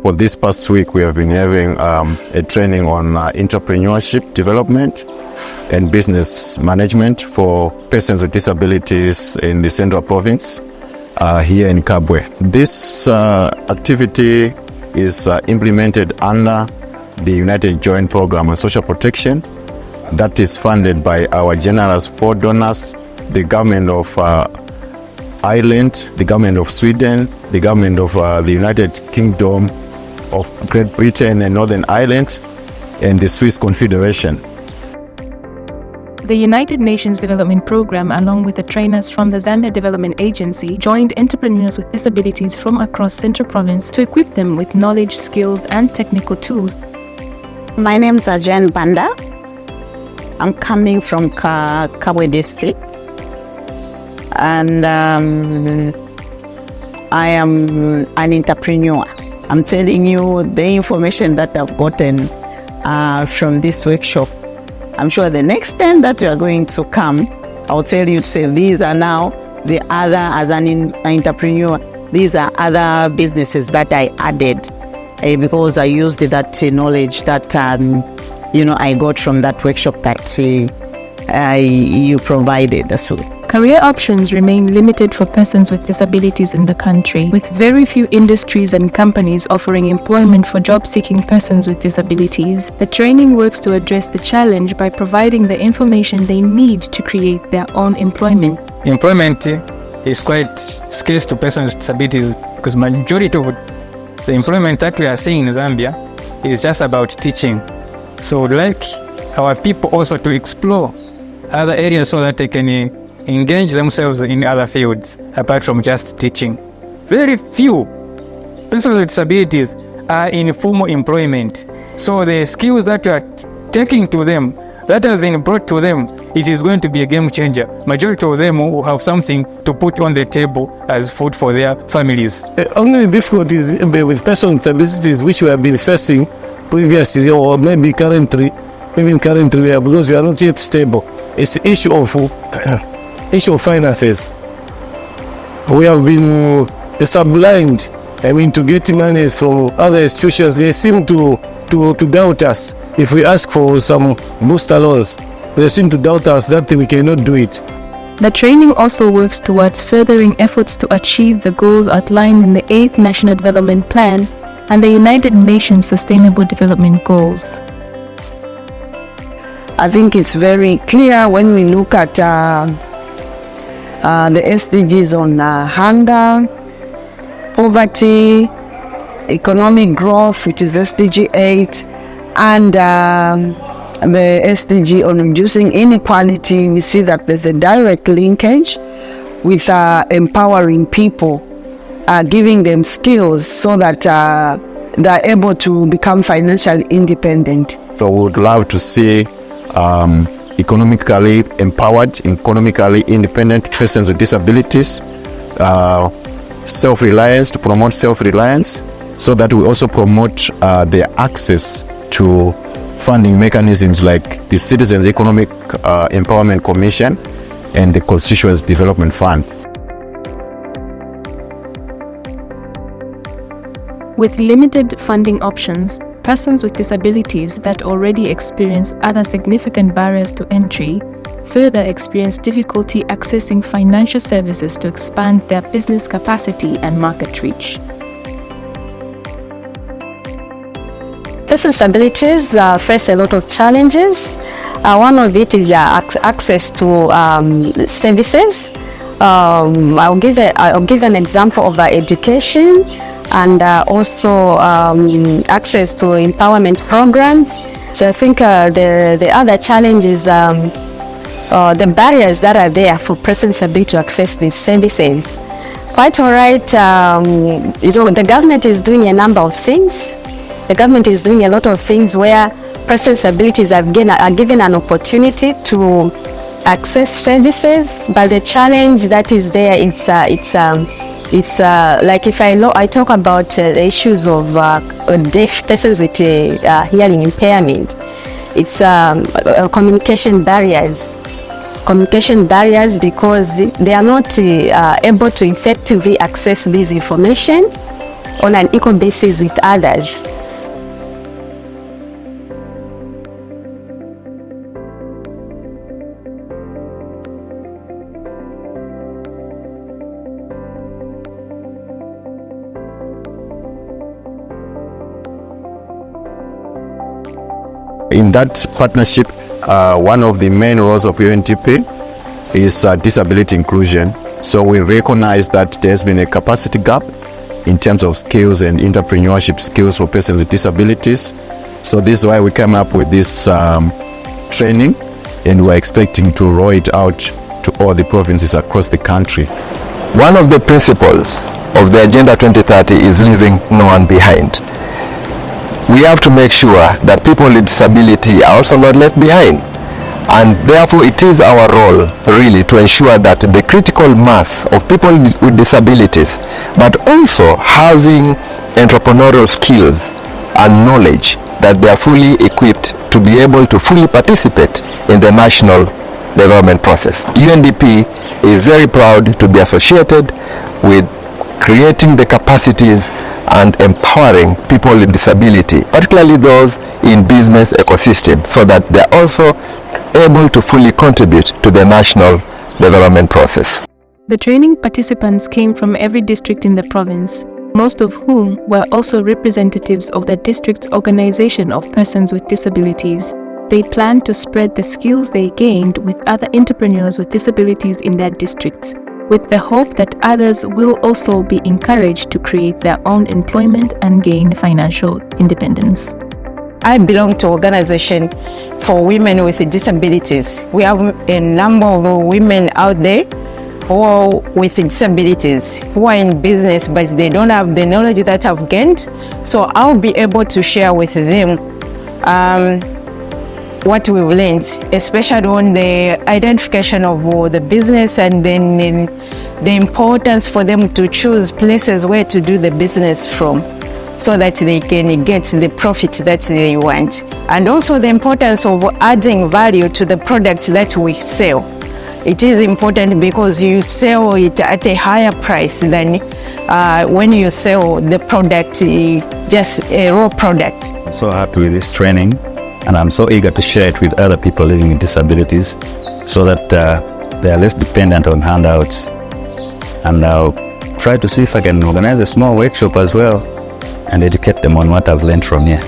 for this past week, we have been having a training on entrepreneurship development and business management for persons with disabilities in the Central Province here in Kabwe. This activity is implemented under the United Joint Programme on Social Protection that is funded by our generous 4 donors, the government of Ireland, the government of Sweden, the government of the United Kingdom of Great Britain and Northern Ireland, and the Swiss Confederation. The United Nations Development Programme, along with the trainers from the Zambia Development Agency, joined entrepreneurs with disabilities from across Central Province to equip them with knowledge, skills, and technical tools. My name is Attain Banda. I'm coming from Kabwe district, and I am an entrepreneur. I'm telling you the information that I've gotten from this workshop. I'm sure the next time that you are going to come, I'll tell you to say these are now the other, as an entrepreneur, these are other businesses that I added because I used that knowledge that I got from that workshop that you provided. So career options remain limited for persons with disabilities in the country, with very few industries and companies offering employment for job-seeking persons with disabilities. The training works to address the challenge by providing the information they need to create their own employment. Employment is quite scarce to persons with disabilities because majority of the employment that we are seeing in Zambia is just about teaching. So we'd like our people also to explore other areas so that they can engage themselves in other fields apart from just teaching. Very few persons with disabilities are in formal employment. So the skills that you are taking to them, that have been brought to them, it is going to be a game changer. Majority of them will have something to put on the table as food for their families. Only difficulties with persons with disabilities which we have been facing previously or maybe currently, because we are not yet stable. It's the issue of finances. We have been sublimed, to get money from other institutions. They seem to doubt us. If we ask for some booster loans, they seem to doubt us that we cannot do it. The training also works towards furthering efforts to achieve the goals outlined in the 8th National Development Plan and the United Nations Sustainable Development Goals. I think it's very clear when we look at the SDGs on hunger, poverty, economic growth, which is SDG 8, and the SDG on reducing inequality. We see that there's a direct linkage with empowering people, giving them skills so that they're able to become financially independent. So we would love to see economically empowered, economically independent persons with disabilities, self-reliance, to promote self-reliance, so that we also promote their access to funding mechanisms like the Citizens Economic Empowerment Commission and the Constituency Development Fund. With limited funding options, persons with disabilities that already experience other significant barriers to entry further experience difficulty accessing financial services to expand their business capacity and market reach. Persons with disabilities face a lot of challenges. One of it is access to services. I'll give an example of education, and also access to empowerment programs. So I think the other challenge is the barriers that are there for persons with disability to access these services. Quite all right, the government is doing a number of things. The government is doing a lot of things where persons with disabilities are given an opportunity to access services, but the challenge that is there, it's like if I talk about the issues of deaf persons with hearing impairment, it's communication barriers. Communication barriers because they are not able to effectively access this information. on an equal basis with others. In that partnership, one of the main roles of UNDP is disability inclusion. So we recognize that there's been a capacity gap in terms of skills and entrepreneurship skills for persons with disabilities. So this is why we came up with this training, and we're expecting to roll it out to all the provinces across the country. One of the principles of the Agenda 2030 is leaving no one behind. We have to make sure that people with disability are also not left behind. And therefore it is our role really to ensure that the critical mass of people with disabilities, but also having entrepreneurial skills and knowledge, that they are fully equipped to be able to fully participate in the national development process. UNDP is very proud to be associated with creating the capacities and empowering people with disability, particularly those in business ecosystem, so that they're also able to fully contribute to the national development process. The training participants came from every district in the province, most of whom were also representatives of the district's organization of persons with disabilities. They plan to spread the skills they gained with other entrepreneurs with disabilities in their districts, with the hope that others will also be encouraged to create their own employment and gain financial independence. I belong to an organization for women with disabilities. We have a number of women out there who are with disabilities, who are in business, but they don't have the knowledge that I've gained. So I'll be able to share with them what we've learned, especially on the identification of the business, and then the importance for them to choose places where to do the business from, so that they can get the profit that they want. And also the importance of adding value to the product that we sell. It is important because you sell it at a higher price than when you sell the product, just a raw product. I'm so happy with this training, and I'm so eager to share it with other people living with disabilities, so that they are less dependent on handouts. And I'll try to see if I can organize a small workshop as well and educate them on what I've learned from here.